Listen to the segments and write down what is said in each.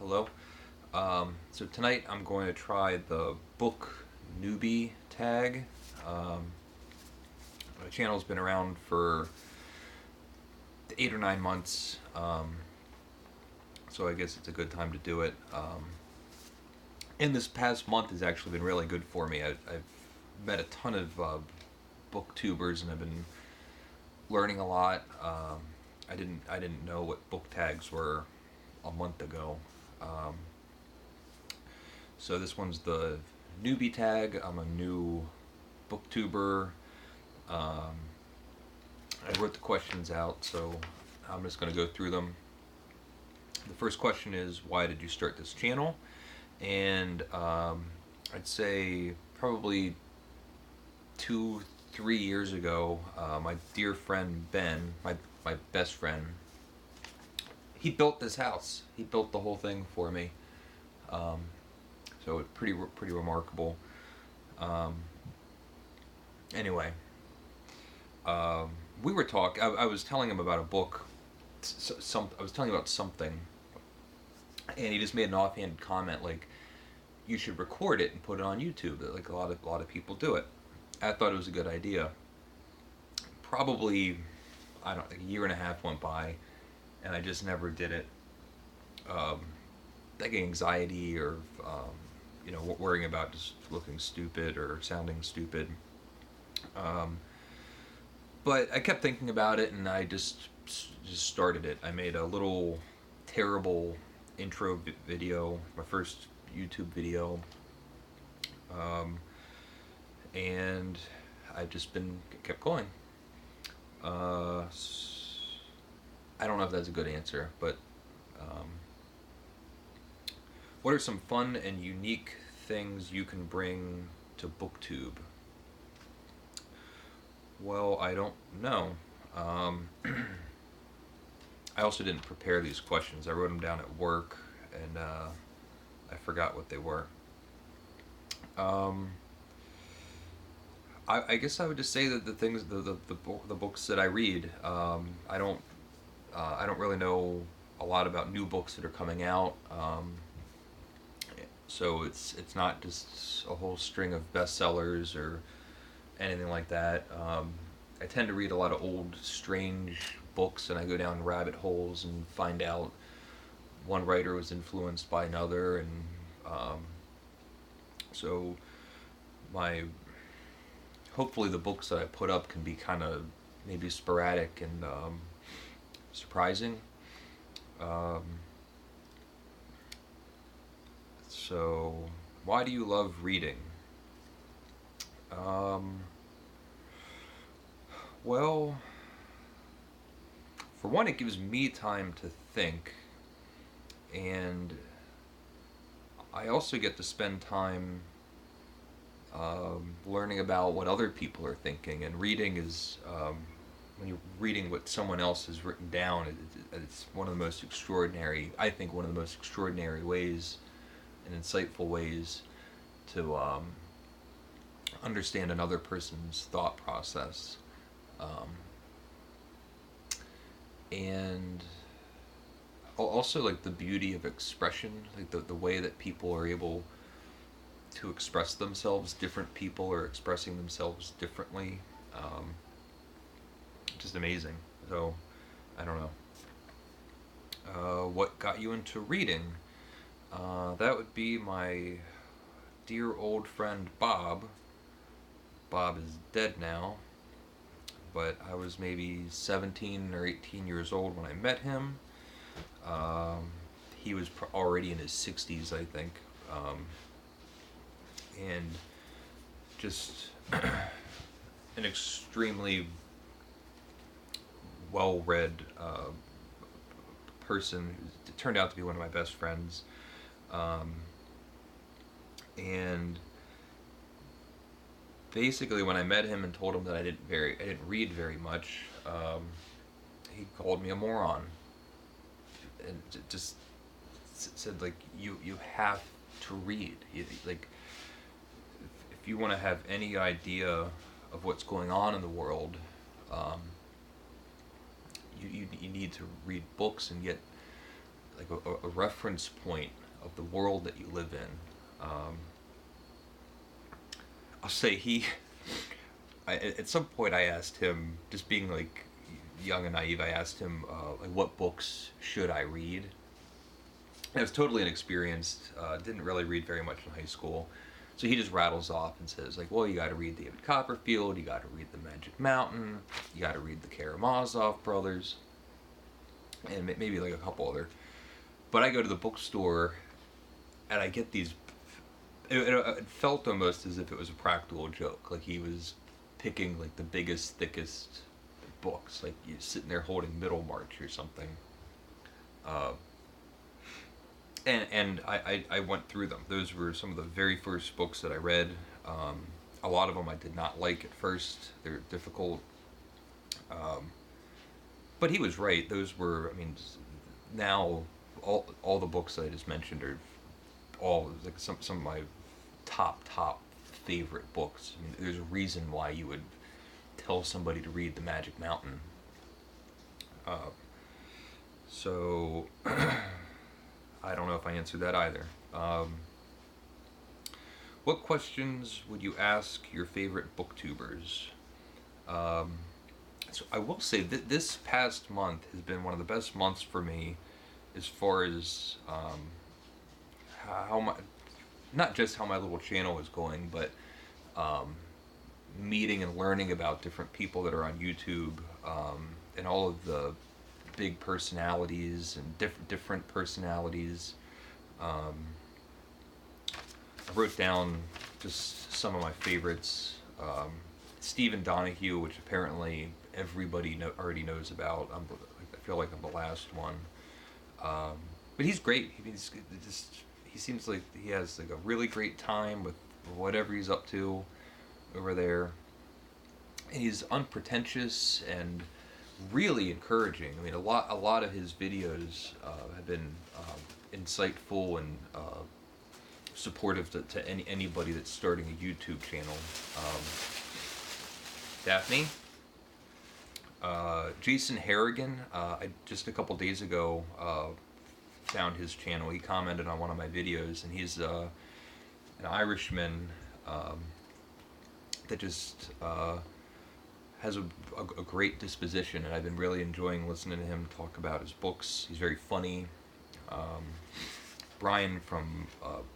Hello. So tonight I'm going to try the book Newbie Tag. The channel's been around for 8 or 9 months, so I guess it's a good time to do it. And this past month has actually been really good for me. I've met a ton of booktubers, and I've been learning a lot. I didn't know what book tags were a month ago. So this one's the Newbie Tag. I'm a new booktuber. I wrote the questions out, so I'm just going to go through them. The first question is, why did you start this channel? And I'd say probably 2-3 years ago, my dear friend Ben, my best friend, he built this house. He built the whole thing for me. So it's pretty remarkable. Anyway, we were talking. I was telling him about a book. I was telling him about something, and he just made an offhand comment like, "You should record it and put it on YouTube." Like a lot of people do it. I thought it was a good idea. Probably, I don't know, a year and a half went by, and I just never did it. Like anxiety or worrying about just looking stupid or sounding stupid. But I kept thinking about it, and I just started it. I made a little terrible intro video, my first YouTube video, and I've just kept going. I don't know if that's a good answer, but what are some fun and unique things you can bring to booktube? Well, I don't know. I also didn't prepare these questions. I wrote them down at work, and I forgot what they were. I guess I would just say that the books that I read, I don't really know a lot about new books that are coming out. So it's not just a whole string of bestsellers or anything like that. I tend to read a lot of old, strange books, and I go down rabbit holes and find out one writer was influenced by another, and so hopefully the books that I put up can be kind of maybe sporadic and surprising. So, why do you love reading? Well, for one, it gives me time to think, and I also get to spend time learning about what other people are thinking. And reading is, when you're reading what someone else has written down, it's one of the most extraordinary, I think, one of the most extraordinary ways and insightful ways to understand another person's thought process. And also, like, the beauty of expression, like the way that people are able to express themselves. Different people are expressing themselves differently. Just amazing. So, I don't know. What got you into reading? That would be my dear old friend Bob. Bob is dead now, but I was maybe 17 or 18 years old when I met him. He was already in his 60s, I think, and just an extremely well-read person who turned out to be one of my best friends. And basically, when I met him and told him that I didn't read very much, he called me a moron, and just said, like, you have to read. Like, if you want to have any idea of what's going on in the world, you need to read books and get like a reference point of the world that you live in. I'll say at some point I asked him, just being like young and naive, I asked him like what books should I read. And I was totally inexperienced, didn't really read very much in high school. So he just rattles off and says, like, well, you got to read David Copperfield, you got to read The Magic Mountain, you got to read the Karamazov brothers, and maybe like a couple other. But I go to the bookstore, and I get these. It felt almost as if it was a practical joke, like he was picking like the biggest, thickest books, like you're sitting there holding Middlemarch or something. And I went through them. Those were some of the very first books that I read. A lot of them I did not like at first. They're difficult. But he was right. Those were, I mean, now all the books I just mentioned are all like some of my top favorite books. I mean, there's a reason why you would tell somebody to read The Magic Mountain. So I don't know if I answered that either. What questions would you ask your favorite booktubers? So I will say that this past month has been one of the best months for me, as far as how my, not just how my little channel is going, but meeting and learning about different people that are on YouTube, and all of the big personalities and different personalities. I wrote down just some of my favorites. Stephen Donahue, which apparently everybody already knows about. I feel like I'm the last one. But he's great. He seems like he has like a really great time with whatever he's up to over there. And he's unpretentious and really encouraging. I mean, a lot of his videos have been insightful and supportive to anybody that's starting a YouTube channel. Daphne, Jason Harrigan. I just a couple days ago found his channel. He commented on one of my videos, and he's an Irishman that just has a great disposition, and I've been really enjoying listening to him talk about his books. He's very funny. Brian from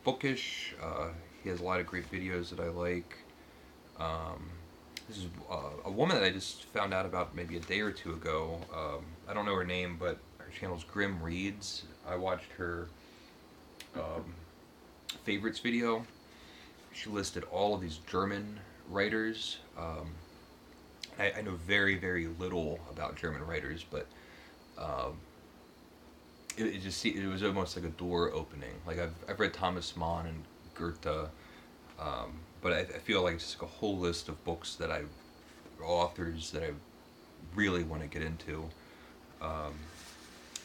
Bookish, he has a lot of great videos that I like. This is a woman that I just found out about maybe a day or two ago. I don't know her name, but her channel's Grim Reads. I watched her favorites video. She listed all of these German writers. I know very, very little about German writers, but it was almost like a door opening. Like I've read Thomas Mann and Goethe, but I feel like it's just like a whole list of books that authors that I really want to get into.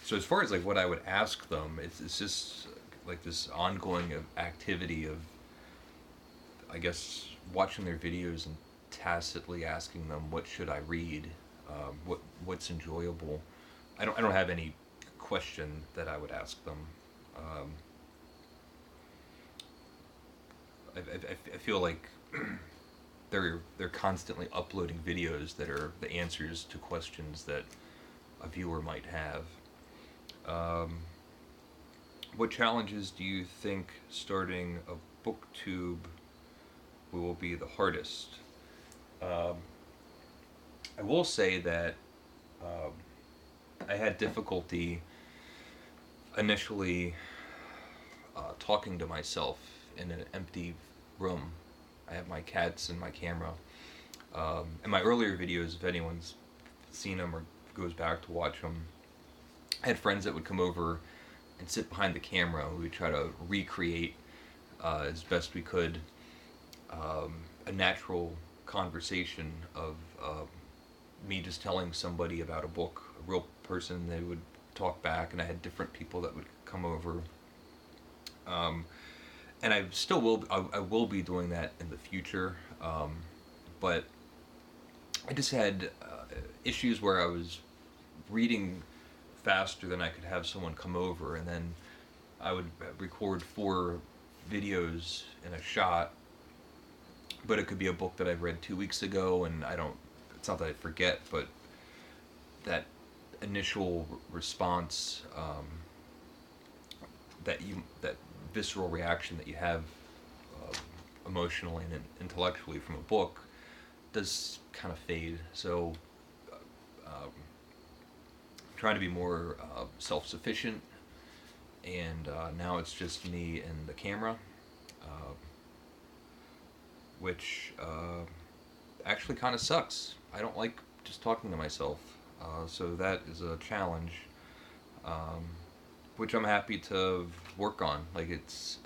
So as far as like what I would ask them, it's just like this ongoing activity of, I guess, watching their videos and tacitly asking them what should I read, what's enjoyable. I don't have any question that I would ask them. I feel like they're constantly uploading videos that are the answers to questions that a viewer might have. What challenges do you think starting a booktube will be the hardest? I will say that I had difficulty initially talking to myself in an empty room. I have my cats and my camera. In my earlier videos, if anyone's seen them or goes back to watch them, I had friends that would come over and sit behind the camera. We would try to recreate as best we could a natural conversation of me just telling somebody about a book, a real person. They would talk back, and I had different people that would come over. And I still will. I will be doing that in the future, but I just had issues where I was reading faster than I could have someone come over, and then I would record 4 videos in a shot. But it could be a book that I've read 2 weeks ago, and it's not that I forget, but that initial response, that visceral reaction that you have emotionally and intellectually from a book does kind of fade. So I'm trying to be more self-sufficient, and now it's just me and the camera, which actually kind of sucks. I don't like just talking to myself, so that is a challenge, which I'm happy to work on. Like, it's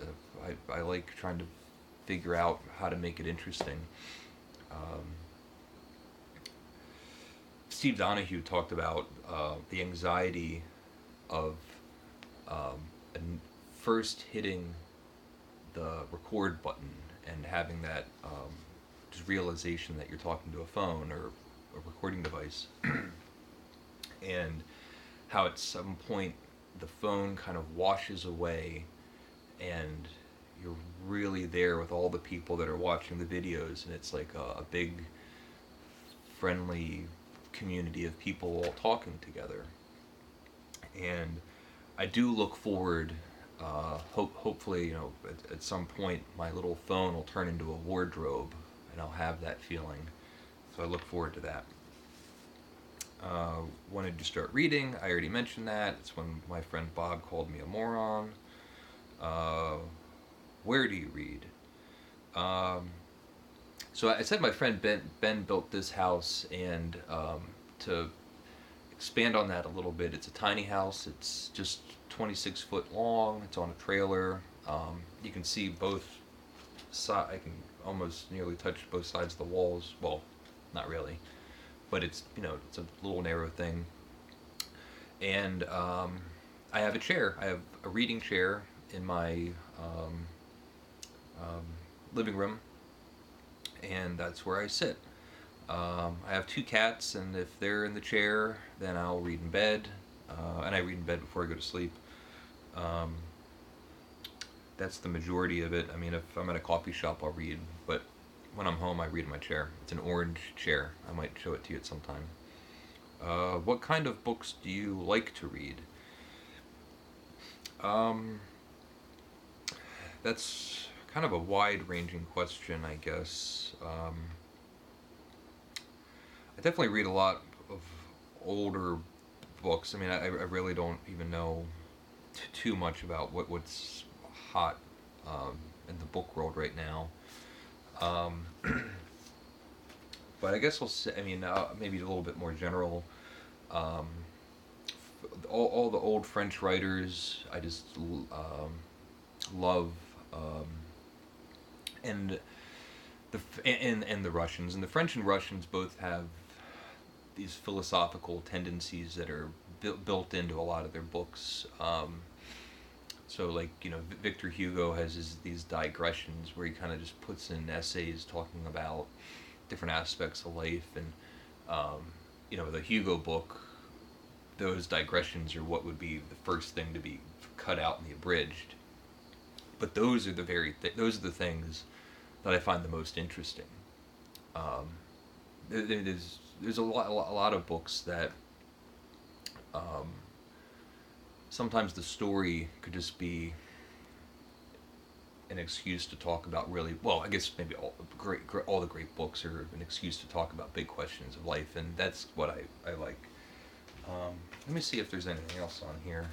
I like trying to figure out how to make it interesting. Steve Donahue talked about the anxiety of first hitting the record button and having that just realization that you're talking to a phone or a recording device, and how at some point the phone kind of washes away and you're really there with all the people that are watching the videos, and it's like a big friendly community of people all talking together. And I do look forward, hopefully, at some point my little phone will turn into a wardrobe and I'll have that feeling. So I look forward to that. Wanted to start reading. I already mentioned that. It's when my friend Bob called me a moron. Where do you read? So I said my friend Ben built this house, and to expand on that a little bit, it's a tiny house. It's just 26 foot long. It's on a trailer. You can see both sides. I can almost nearly touch both sides of the walls. Well, not really, but it's it's a little narrow thing. And I have a chair. I have a reading chair in my living room, and that's where I sit. I have 2 cats, and if they're in the chair, then I'll read in bed, and I read in bed before I go to sleep. That's the majority of it. I mean, if I'm at a coffee shop, I'll read, but when I'm home, I read in my chair. It's an orange chair. I might show it to you at some time. What kind of books do you like to read? That's kind of a wide-ranging question, I guess. I definitely read a lot of older books. I mean, I really don't even know too much about what's hot in the book world right now. But I guess I'll say, maybe a little bit more general. All the old French writers, I just love, and the Russians. And the French and Russians both have these philosophical tendencies that are built into a lot of their books. So, like, Victor Hugo has these digressions where he kind of just puts in essays talking about different aspects of life, and the Hugo book, those digressions are what would be the first thing to be cut out in the abridged. But those are the things that I find the most interesting. There's a lot of books that sometimes the story could just be an excuse to talk about really, well, I guess maybe all the great books are an excuse to talk about big questions of life, and that's what I like. Let me see if there's anything else on here.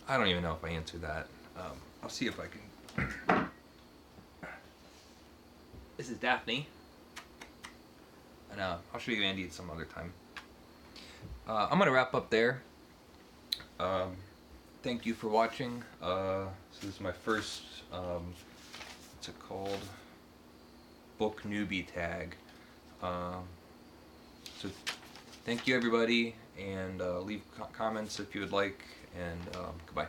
I don't even know if I answered that. I'll see if I can. This is Daphne, and I'll show you Andy at some other time. I'm gonna wrap up there. Thank you for watching. So this is my first, what's it called? Book Newbie Tag. So thank you, everybody, and leave comments if you would like, and goodbye.